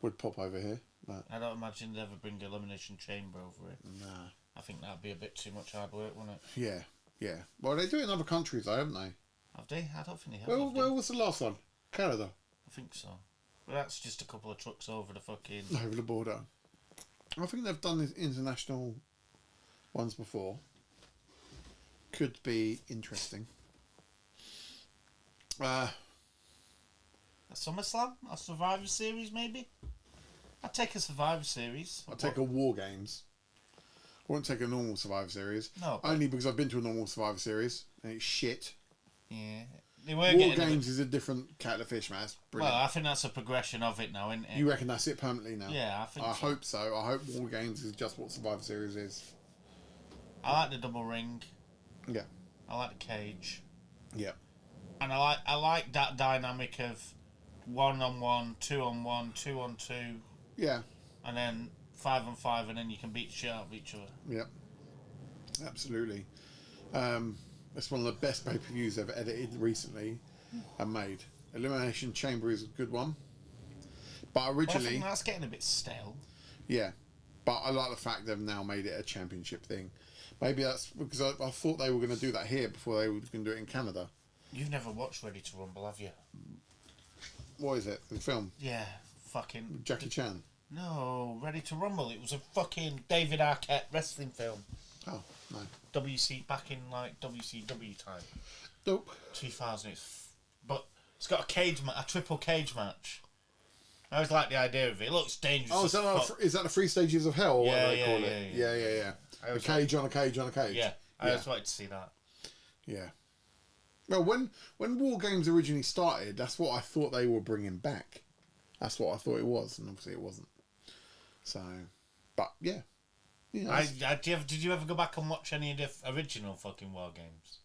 would pop over here, but I don't imagine they'd ever bring Elimination Chamber over it. nah. I think that'd be a bit too much hard work, wouldn't it? Yeah. Well, they do it in other countries, though, haven't they? Have they? I don't think they have. Where was the last one? Canada. I think so. But that's just a couple of trucks over the fucking... Over the border. I think they've done these international ones before. Could be interesting. A SummerSlam? A Survivor Series, maybe? I'd take a Survivor Series. I'd take a War Games. I wouldn't take a normal Survivor Series. No. Only because I've been to a normal Survivor Series and it's shit. Yeah. They were War getting Games is a different kettle of fish, man. It's brilliant. Well, I think that's a progression of it now, isn't it? You reckon that's it permanently now? Yeah, I think I so. hope so. I hope War Games is just what Survivor Series is. I like the double ring. Yeah. I like the cage. Yeah. And I like that dynamic of 1-on-1, 2-on-1, 2-on-2, Yeah. and then 5-on-5, and then you can beat the shit out of each other. Yep. Absolutely. It's one of the best pay-per-views ever edited recently and made. Elimination Chamber is a good one. But Well, I originally... think that's getting a bit stale. Yeah. But I like the fact they've now made it a championship thing. Maybe that's because I thought they were going to do that here before they were going to do it in Canada. You've never watched Ready to Rumble, have you? What is it? The film? Yeah, fucking... Jackie Chan? No, Ready to Rumble. It was a fucking David Arquette wrestling film. Oh, no. Back in like WCW time. Nope. 2000. But it's got a triple cage match. I always like the idea of it. It looks dangerous. Oh, is that the 3 stages of hell? Or Yeah, what they yeah, call yeah, it? yeah. Yeah. A cage on a cage on a cage. Yeah, I just wanted to see that. Yeah. Well, when War Games originally started, that's what I thought they were bringing back. That's what I thought it was, and obviously it wasn't. So, but yeah. Did you ever go back and watch any of the original fucking War Games?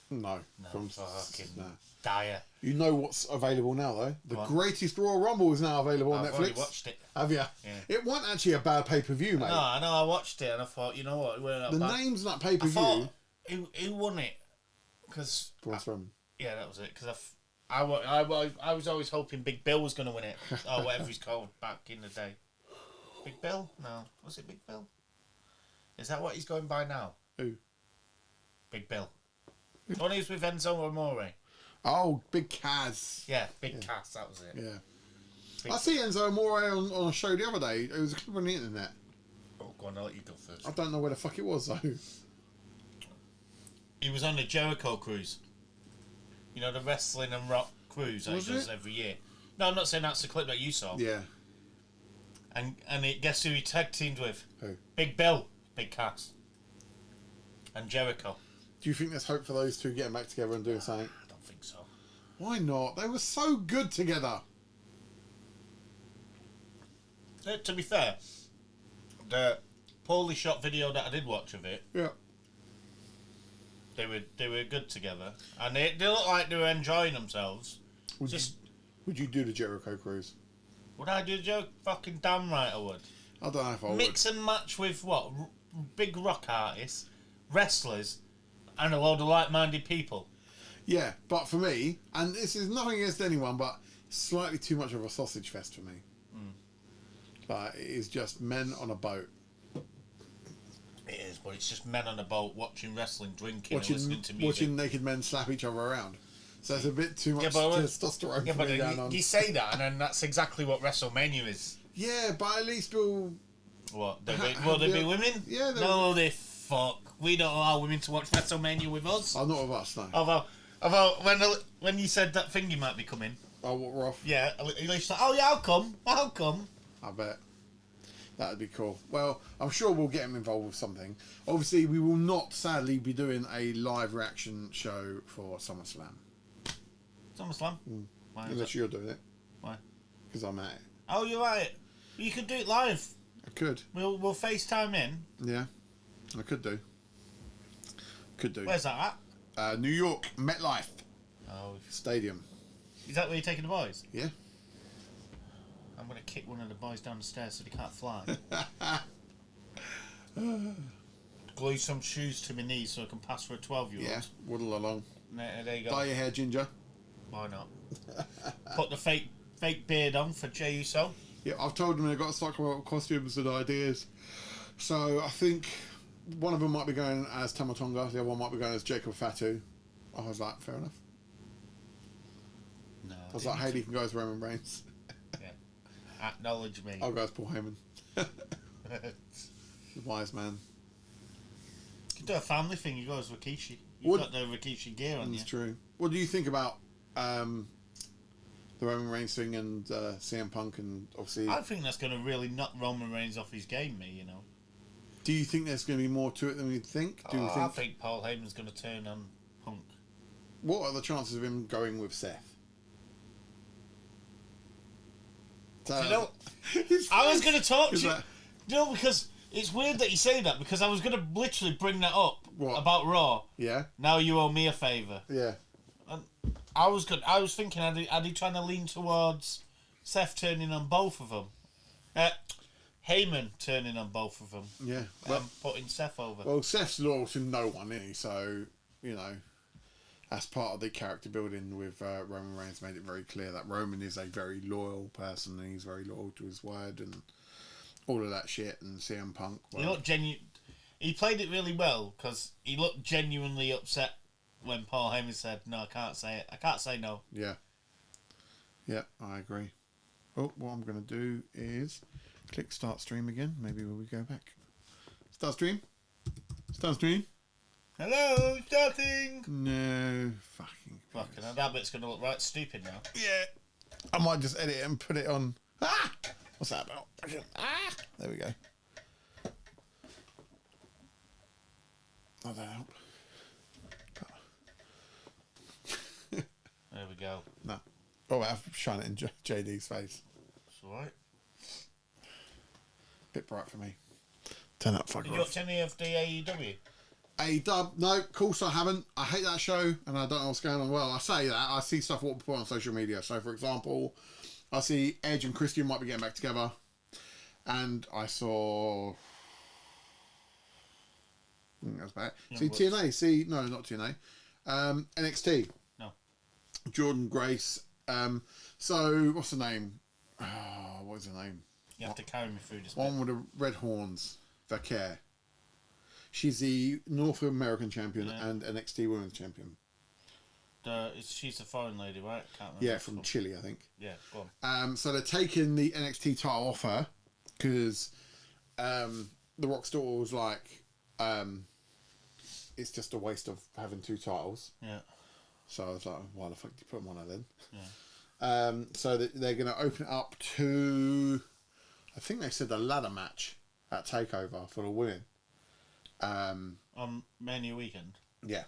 No. Fucking dire. You know what's available now, though? The What? Greatest Royal Rumble is now available on I've Netflix. already watched it. Have you? Yeah. It wasn't actually a bad pay-per-view, mate. No, I know. I watched it and I thought, you know what? The names on that I pay-per-view... thought, who won it? Because... Yeah, that was it. Because I was always hoping Big Bill was going to win it. Or whatever he's called back in the day. Big Bill? No. Was it Big Bill? Is that what he's going by now? Who? Big Bill. The one who's with Enzo Amore. Oh, Big Kaz. Yeah, Big Cass, that was it. Yeah. I see Enzo Amore on a show the other day. It was a clip on the internet. Oh, go on, I'll let you go first. I don't know where the fuck it was, though. He was on the Jericho cruise. You know, the wrestling and rock cruise that he does every year. No, I'm not saying that's the clip that you saw. Yeah. And guess who he tag teamed with? Who? Big Bill, Big Cass, and Jericho. Do you think there's hope for those two getting back together and doing something? I don't think so. Why not? They were so good together. To be fair, the poorly shot video that I did watch of it, Yeah. they were good together, and they looked like they were enjoying themselves. Would you do the Jericho cruise? Would I do a joke? Fucking damn right I would. I don't know if I would. Mix and match with what? Big rock artists, wrestlers, and a load of like-minded people. Yeah, but for me, and this is nothing against anyone, but slightly too much of a sausage fest for me. Like, it is just men on a boat. It is, but it's just men on a boat watching wrestling, drinking, and listening to music. Watching naked men slap each other around. So it's a bit too much testosterone yeah, for but me going on. You say that, and then that's exactly what WrestleMania is. Yeah, but at least we'll... What? Will there be women? Yeah. No, they fuck. We don't allow women to watch WrestleMania with us. Oh, not with us, no. Although when you said that thing you might be coming. Oh, what, Roth? Yeah, at least like, oh yeah, I'll come. I bet. That'd be cool. Well, I'm sure we'll get him involved with something. Obviously, we will not, sadly, be doing a live reaction show for SummerSlam. SummerSlam? Why Unless you're doing it. Why? Because I'm at it. Oh, you're right. You could do it live. I could. We'll FaceTime in. Yeah, I could do. Where's that at? New York, MetLife Stadium. Is that where you're taking the boys? Yeah. I'm going to kick one of the boys down the stairs so they can't fly. Glue some shoes to my knees so I can pass for a 12-year-old. Yeah, waddle along. There you go. Dye your hair ginger. Why not? Put the fake beard on for Jey Uso. Yeah, I've told them they've got to start coming up with costumes and ideas. So I think one of them might be going as Tamatonga, the other one might be going as Jacob Fatu. I was like, fair enough. No. I was like, Hayley can go as Roman Reigns. Yeah. Acknowledge me. I'll go as Paul Heyman. Wise man. You can do a family thing, you go as Rikishi. You've got the Rikishi gear on you. That's true. What do you think about the Roman Reigns thing and CM Punk and obviously... I think that's going to really knock Roman Reigns off his game, you know. Do you think there's going to be more to it than we think? I think Paul Heyman's going to turn on Punk. What are the chances of him going with Seth? You know, I was going to talk to you. You know, because it's weird that you say that, because I was going to literally bring that up about Raw. Yeah. Now you owe me a favour. Yeah. And I was thinking, are they trying to lean towards Seth turning on both of them? Heyman turning on both of them. Yeah. And putting Seth over. Well, Seth's loyal to no one, isn't he? So, you know, that's part of the character building with Roman Reigns made it very clear that Roman is a very loyal person and he's very loyal to his word and all of that shit. And CM Punk, well, he played it really well because he looked genuinely upset when Paul Heyman said, "No, I can't say it. I can't say no." Yeah. Yeah, I agree. Oh, what I'm going to do is click start stream again. Maybe when we go back. Start stream? Start stream? Hello, starting! No, fucking hell, that bit's going to look right stupid now. Yeah. I might just edit it and put it on. Ah! What's that about? Ah! There we go. Not that help. There we go. No. Oh, I've shine it in JD's face. It's alright. Bit bright for me. Turn that fucker Did you off. watch any of the AEW? A-Dub, no, of course I haven't. I hate that show, and I don't know what's going on. Well, I say that, I see stuff what people put on social media. So, for example, I see Edge and Christian might be getting back together. And I saw... that's bad. See, TNA, see... No, not TNA. NXT. No. Jordan Grace. So, what's her name? Oh, what is her name? You have to carry me through this One with the red horns. Vaquer. She's the North American champion and NXT Women's champion. She's a foreign lady, right? Can't remember. Yeah, from Chile, I think. Yeah, go on. So they're taking the NXT title off her because The Rock's daughter was like, it's just a waste of having two titles. Yeah. So I was like, why the fuck did you put them on her then? Yeah. So they're going to open it up to, I think they said a ladder match at TakeOver for the women. On Mania weekend. Yeah.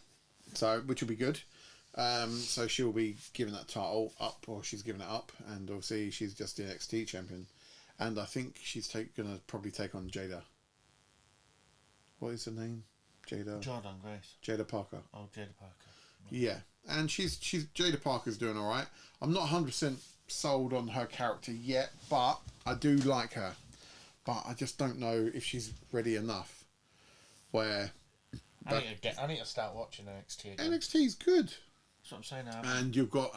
So, which will be good. So she'll be giving that title up, or she's giving it up, and obviously she's just the NXT champion. And I think she's going to probably take on Jada. What is her name? Jada. Jordan Grace. Jada Parker. Oh, Jada Parker. Yeah, and she's Jada Parker's doing all right. I'm not 100% sold on her character yet, but I do like her. But I just don't know if she's ready enough. I need to start watching NXT again. NXT's good. That's what I'm saying now. And you've got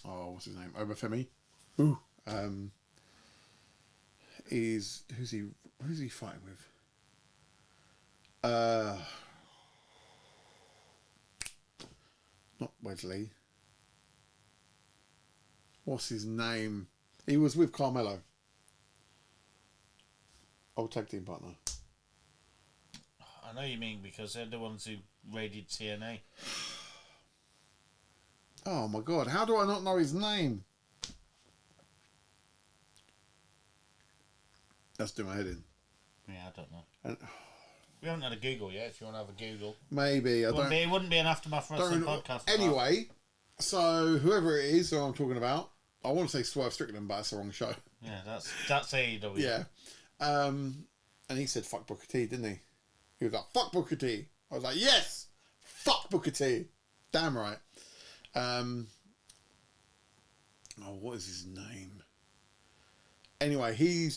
what's his name? Obafemi. Ooh. Who's he fighting with? Not Wesley. What's his name? He was with Carmelo. Old tag team partner. I know you mean because they're the ones who raided TNA. Oh my god, how do I not know his name? That's doing my head in. Yeah, I don't know. We haven't had a Google yet, if you want to have a Google. Maybe. It wouldn't be an Aftermath Wrestling podcast. Anyway, so whoever it is that I'm talking about, I want to say Swerve Strickland, but that's the wrong show. Yeah, that's AEW. Yeah. And he said fuck Booker T, didn't he? He was like, fuck Booker T. I was like, yes! Fuck Booker T. Damn right. What is his name? Anyway, he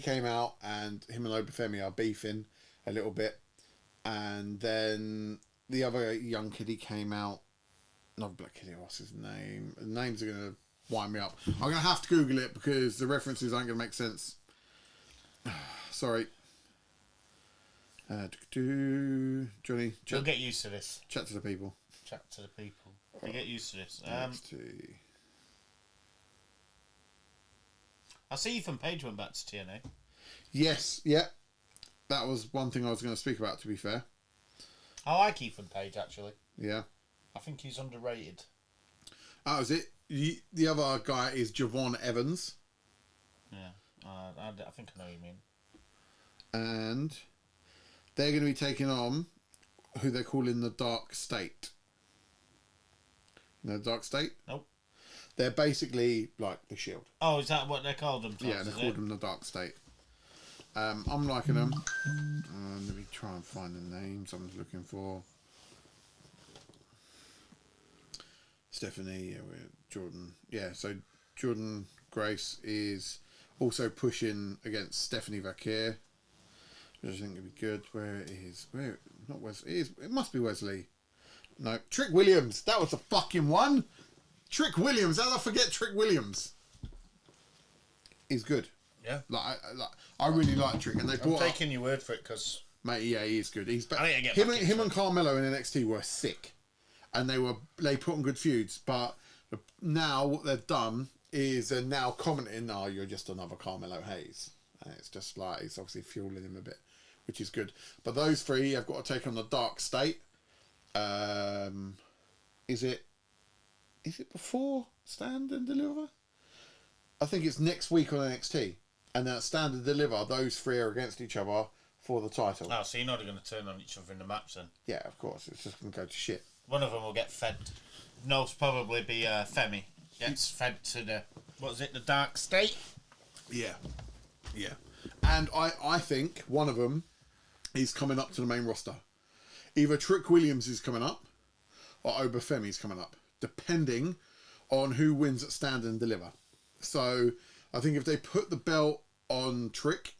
came out and him and Obafemi are beefing a little bit. And then the other young kiddie came out. Not black kiddie, what's his name? The names are going to wind me up. I'm going to have to Google it because the references aren't going to make sense. Sorry. Johnny, You'll get used to this. Chat to the people. Chat to the people. You get used to this. I see Ethan Page went back to TNA. Yes, yeah. That was one thing I was going to speak about, to be fair. I like Ethan Page, actually. Yeah. I think he's underrated. That was it. The other guy is Javon Evans. Yeah. I think I know what you mean. And they're going to be taking on who they're calling the Dark State. You know the Dark State? Nope. They're basically like the Shield. Oh, is that what they called themselves? Yeah, they called them the Dark State. I'm liking them. Let me try and find the names I'm looking for. Stephanie, Jordan. Yeah, so Jordan Grace is also pushing against Stephanie Vaquer, which I think would be good. Not Wesley. It must be Wesley. No, Trick Williams. That was the fucking one. Trick Williams. How did I forget Trick Williams? He's good. Yeah. I really like Trick, and they brought. I'm taking your word for it because. Mate, yeah, he is good. He's I need to get him and Carmelo in NXT were sick, and they put on good feuds. But now what they've done is they're now commenting, "Oh, you're just another Carmelo Hayes," and it's just like it's obviously fueling him a bit, which is good. But those three have got to take on the Dark State. Is it before Stand and Deliver? I think it's next week on NXT. And at Stand and Deliver, those three are against each other for the title. Oh, so you're not going to turn on each other in the match then? Yeah, of course. It's just going to go to shit. One of them will get fed. Most probably be Femi. Gets fed to the, what is it, the dark state? Yeah. Yeah. And I think one of them is coming up to the main roster. Either Trick Williams is coming up or A.W.P is coming up, depending on who wins at Stand and Deliver. So I think if they put the belt on Trick,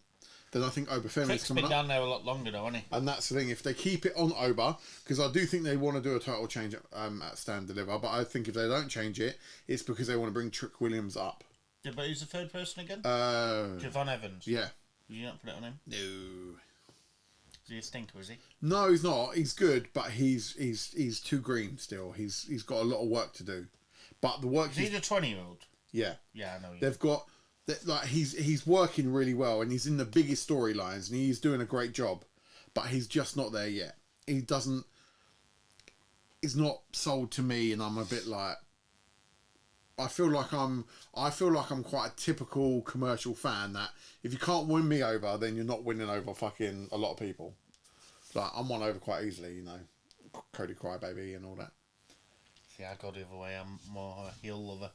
then I think A.W.P is Trick's coming been up. down there a lot longer though, hasn't he? And that's the thing. If they keep it on Oba, because I do think they want to do a title change at Stand Deliver, but I think if they don't change it, it's because they want to bring Trick Williams up. Yeah, but who's the third person again? Javon Evans. Yeah. Did you not put it on him? No. Is he a stinker, is he? No, he's not. He's good, but he's too green still. He's got a lot of work to do. But the work. Is he the 20-year-old? Yeah. Yeah, I know. They've got. Like he's working really well, and he's in the biggest storylines, and he's doing a great job, but he's just not there yet. He doesn't. He's not sold to me, and I'm a bit like. I feel like I'm quite a typical commercial fan that if you can't win me over, then you're not winning over fucking a lot of people. Like I'm won over quite easily, you know, Cody Crybaby and all that. See, I go the other way. I'm more a heel lover.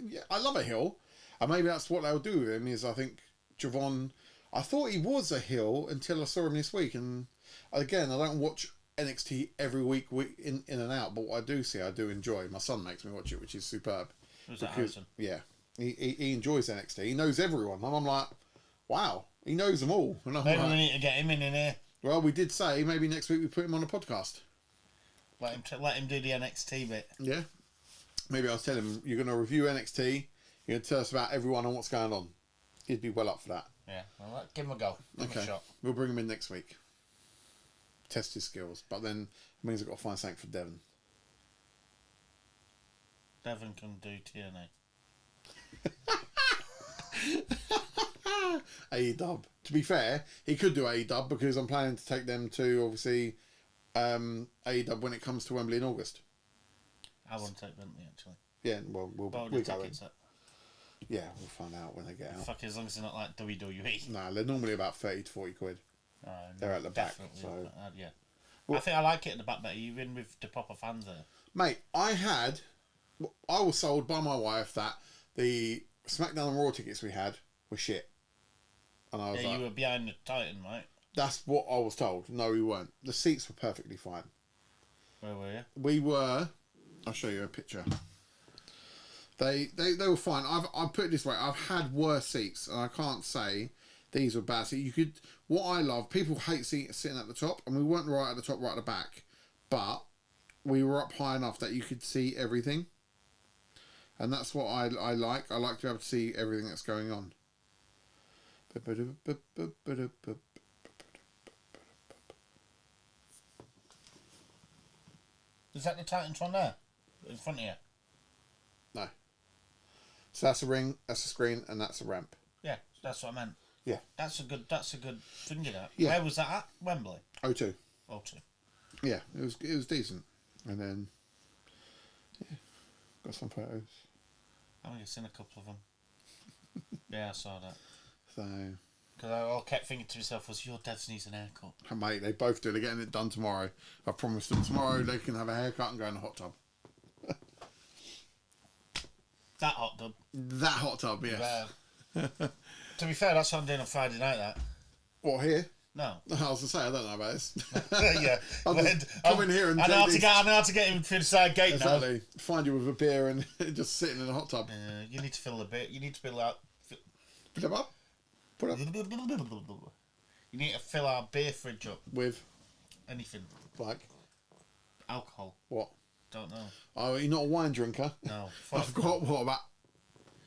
Yeah, I love a heel. And maybe that's what they'll do with him, is I think Javon... I thought he was a heel until I saw him this week. And again, I don't watch NXT every week in and out, but what I do see, I do enjoy. My son makes me watch it, which is superb. Who's that, Harrison? Yeah. He enjoys NXT. He knows everyone. And I'm like, wow, he knows them all. And I'm Maybe like, we need to get him in here. well, we did say maybe next week we put him on a podcast. Let him do the NXT bit. Yeah. Maybe I'll tell him, you're going to review NXT. You're going to tell us about everyone and what's going on. He'd be well up for that. Yeah, well, give him a go. Give him a shot. We'll bring him in next week. Test his skills. But then it means I've got to find something for Devon. Devon can do TNA. A-Dub. To be fair, he could do A-Dub because I'm planning to take them to, obviously, A-Dub when it comes to Wembley in August. I want to take Bentley, actually. Yeah, well, we'll go in. Yeah, we'll find out when they get out. Fuck, as long as they're not like WWE. No, they're normally about 30 to 40 quid. They're at the back. So. Yeah. Well, I think I like it at the back better, even with the proper fans there. Mate, I was sold by my wife that the SmackDown and Raw tickets we had were shit. And I was like, you were behind the Titan, right? That's what I was told. No, we weren't. The seats were perfectly fine. Where were you? We were... I'll show you a picture. They were fine. I put it this way. I've had worse seats, and I can't say these were bad seats. What I love, people hate sitting at the top, and we weren't right at the top, right at the back, but we were up high enough that you could see everything, and that's what I like. I like to be able to see everything that's going on. Is that the Titans one there? In front of you? No. So that's a ring, that's a screen, and that's a ramp. Yeah, that's what I meant. Yeah. That's a good thing of that. Yeah. Where was that at? Wembley? O2. O2. Yeah, it was decent. And then, yeah, got some photos. I think I've seen a couple of them. Yeah, I saw that. So... Because I all kept thinking to myself, was your dad needs an haircut? Mate, they both do. They're getting it done tomorrow. I promised them tomorrow they can have a haircut and go in the hot tub. That hot tub. That hot tub, yes. To be fair, that's what I'm doing on Friday night, that. What, here? No. I was going to say, I don't know about this. Yeah. I'll just come in here and I know how to get him through the side gate now. Exactly. Find you with a beer and just sitting in a hot tub. You need to fill the beer. You need to fill out... Fill it up? Put up. You need to fill our beer fridge up. With? Anything. Like? Alcohol. What? Don't know. Oh, you're not a wine drinker? No. I've got, about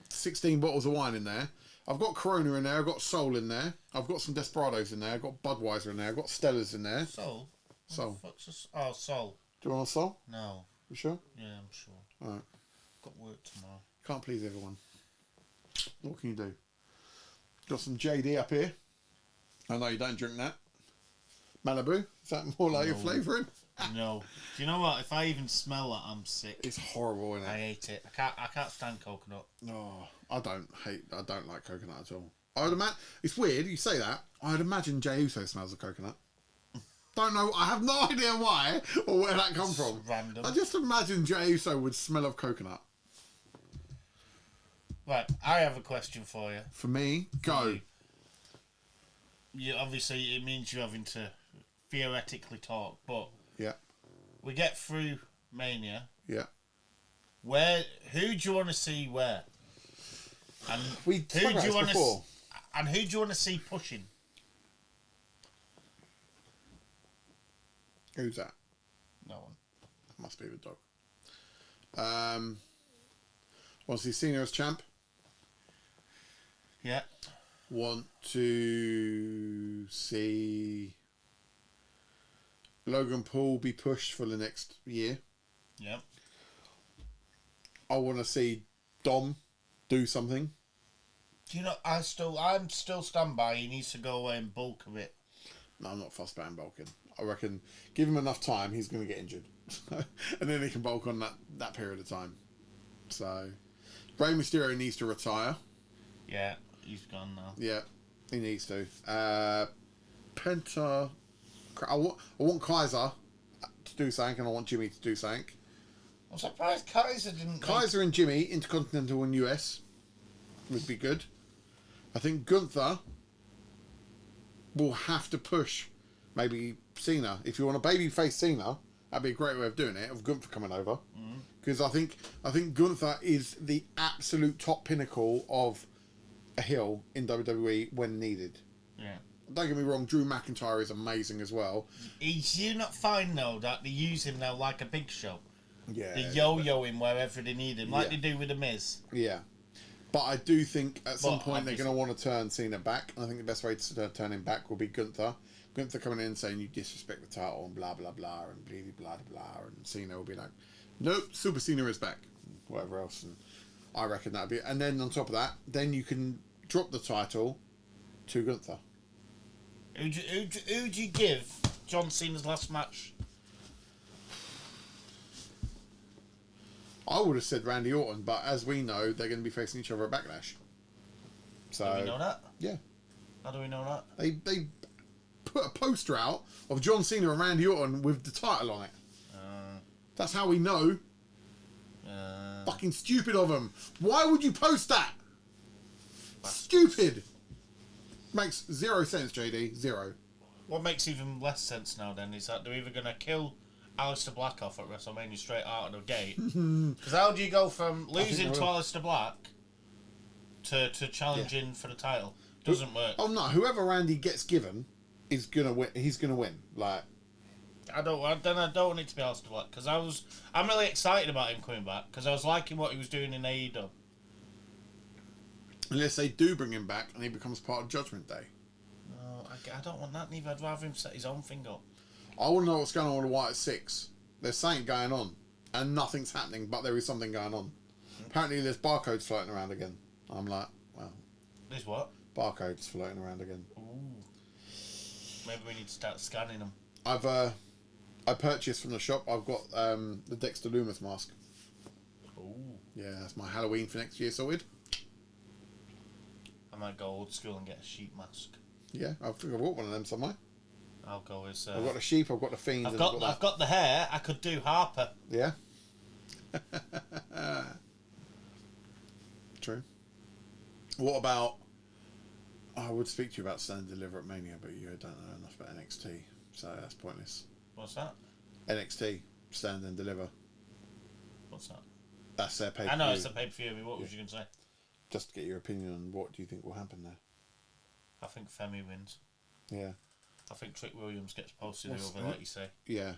16 bottles of wine in there. I've got Corona in there. I've got Sol in there. I've got some Desperados in there. I've got Budweiser in there. I've got Stellas in there. Sol? Sol. Oh, Sol. Do you want a Sol? No. You sure? Yeah, I'm sure. Alright. Got work tomorrow. Can't please everyone. What can you do? Got some JD up here. I know you don't drink that. Malibu? Is that more like your flavouring? No. Do you know what? If I even smell that, I'm sick. It's horrible, isn't it? I hate it. I can't stand coconut. No, I don't like coconut at all. I would imagine. It's weird you say that. I'd imagine Jey Uso smells of coconut. Don't know. I have no idea why or where that come from. Random. I just imagine Jey Uso would smell of coconut. Right, I have a question for you. For me, go. You obviously, it means you're having to theoretically talk, but Yeah. we get through Mania. Yeah. Who do you want to see where? And We who do you want before. and who do you want to see pushing? Who's that? No one. Must be the dog. Want to see Cena as champ? Yeah. Want to see Logan Paul be pushed for the next year? Yeah. I want to see Dom do something. Do you know? I'm still stand by. He needs to go away and bulk a bit. No, I'm not fussed about him bulking. I reckon give him enough time, he's going to get injured. And then he can bulk on that period of time. So, Rey Mysterio needs to retire. Yeah, he's gone now. Yeah, he needs to. Penta... I want Kaiser to do something, and I want Jimmy to do something. I'm surprised Kaiser didn't... Kaiser and Jimmy, Intercontinental and US, would be good. I think Gunther will have to push maybe Cena. If you want a babyface Cena, that'd be a great way of doing it, of Gunther coming over. Because I think Gunther is the absolute top pinnacle of a heel in WWE when needed. Yeah. Don't get me wrong, Drew McIntyre is amazing as well. Do you not find, though, that they use him now like a Big Show? Yeah. They yo-yo him wherever they need him, like Yeah. they do with The Miz. Yeah. But I do think at some But point they're obviously- going to want to turn Cena back. And I think the best way to turn him back will be Gunther. Gunther coming in and saying you disrespect the title and blah, blah, blah, and blah, blah, blah. And Cena will be like, nope, Super Cena is back. Whatever else. And I reckon that'd be... And then on top of that, then you can drop the title to Gunther. Who'd you give John Cena's last match? I would have said Randy Orton, but as we know, they're going to be facing each other at Backlash. So, Do we know that? yeah. How do we know that? They put a poster out of John Cena and Randy Orton with the title on it. That's how we know. Fucking stupid of them. Why would you post that? Stupid. Makes zero sense, JD. Zero. What makes even less sense now then is that they're either going to kill Aleister Black off at WrestleMania straight out of the gate. Because how do you go from losing to Aleister Black to challenging for the title? Doesn't work. Oh no, whoever Randy gets given is gonna win. He's gonna win. Like, I don't want it to be Aleister Black because I'm really excited about him coming back because I was liking what he was doing in AEW. unless they do bring him back and he becomes part of Judgment Day. No, I don't want that neither. I'd rather him set his own thing up. I want to know what's going on with the White Six. There's something going on, and nothing's happening, but there is something going on. Apparently, there's barcodes floating around again. I'm like, well, There's what? barcodes floating around again. Ooh. Maybe we need to start scanning them. I purchased from the shop. I've got the Dexter Loomis mask. Ooh. Yeah, that's my Halloween for next year sorted. I might go old school and get a sheep mask. Yeah, I think I bought one of them somewhere. I'll go as. I've got the sheep. I've got the fiend. I've got the hair. I could do Harper. Yeah. True. What about? I would speak to you about Stand and Deliver at Mania, but you don't know enough about NXT, so that's pointless. What's that? NXT Stand and Deliver. What's that? That's their pay. I know it's a pay-per-view. What was you going to say? Just to get your opinion on what do you think will happen there. I think Femi wins. Yeah. I think Trick Williams gets posted What's over, that? like you say. Yeah.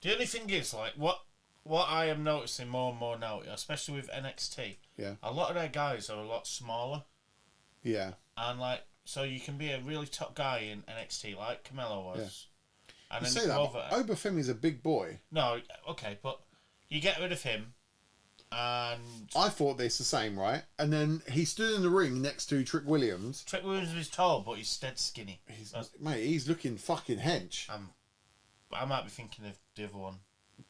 The only thing is, like, what I am noticing more and more now, especially with NXT, Yeah. a lot of their guys are a lot smaller. Yeah. And, like, so you can be a really top guy in NXT, like Carmelo was. Yeah. And You then say you that, go over... but Obafemi's a big boy. No, okay, but you get rid of him, and... I thought this the same, right? And then he stood in the ring next to Trick Williams. Trick Williams is tall, but he's dead skinny. Mate, he's looking fucking hench. I might be thinking of the other one.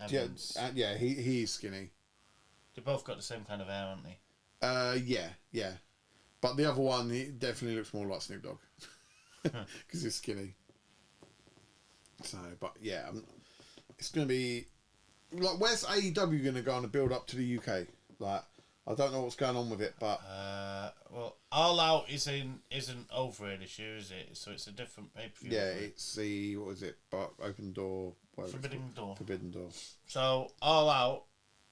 Evans. Yeah, he's skinny. They both got the same kind of hair, haven't they? Yeah. But the other one, he definitely looks more like Snoop Dogg because he's skinny. So, but yeah, it's going to be like, where's AEW going to go on a build up to the UK? Like, I don't know what's going on with it, but well, All Out isn't over here this year, is it? So it's a different pay per view. yeah, it's the what is it? But Open Door, Forbidden Door. Forbidden Door. So All Out,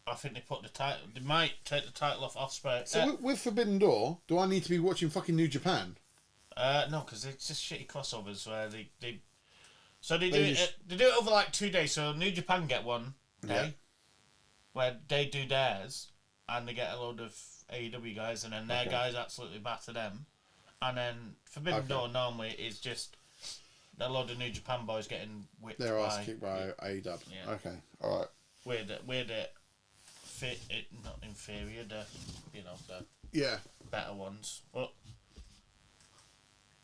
I think they put the title. They might take the title off Ospreay. So with Forbidden Door, do I need to be watching fucking New Japan? No, because it's just shitty crossovers where they do it over like 2 days. So New Japan get one day where they do theirs, and they get a load of AEW guys, and then their guys absolutely batter them. And then Forbidden Door normally is just a load of New Japan boys getting whipped. Their ass kicked by AEW. Yeah. Okay, all right. We're the not inferior, the better ones. But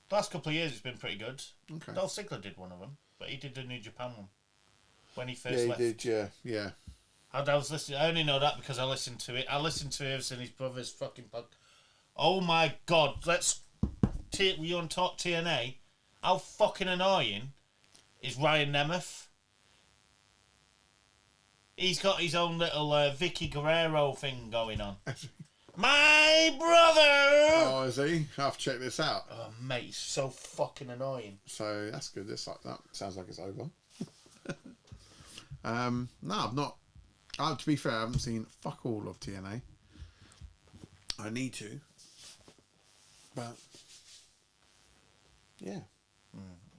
the last couple of years it's been pretty good. Okay. Dolph Ziggler did one of them, but he did the New Japan one when he first left. Yeah, he did. Yeah. I was listening. I only know that because I listened to it. I listened to him and his brother's fucking pod. Oh my god! We on talk TNA. How fucking annoying is Ryan Nemeth? He's got his own little Vicky Guerrero thing going on. My brother! Oh, is he? I have to check this out. Oh, mate, he's so fucking annoying. So that's good. This like that sounds like it's over. No, I've not. To be fair, I haven't seen fuck all of TNA. I need to, but yeah.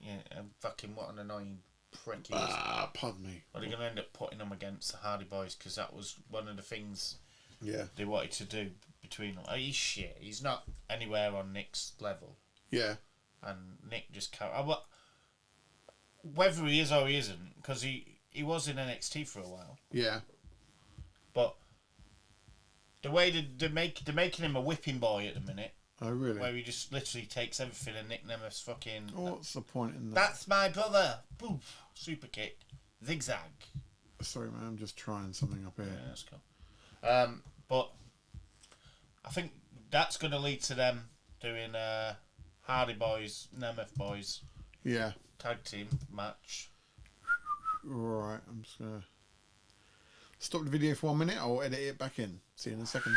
Yeah, and fucking what an annoying prick he is. Pardon me. Are they going to end up putting him against the Hardy Boys? Because that was one of the things they wanted to do between them. Oh, he's shit. He's not anywhere on Nick's level. Yeah. And Nick just can't. Whether he is or he isn't, because he was in NXT for a while. Yeah. But the way they're making him a whipping boy at the minute. Oh, really? Where he just literally takes everything and Nick Nemeth's fucking... What's the point in that? That's my brother! Poof! Super kick. Zigzag. Sorry, man. I'm just trying something up here. Yeah, that's cool. But I think that's going to lead to them doing Hardy Boys, Nemeth Boys. Yeah. Tag team match. Right. I'm just going to stop the video for 1 minute. I'll edit it back in. See you in a second.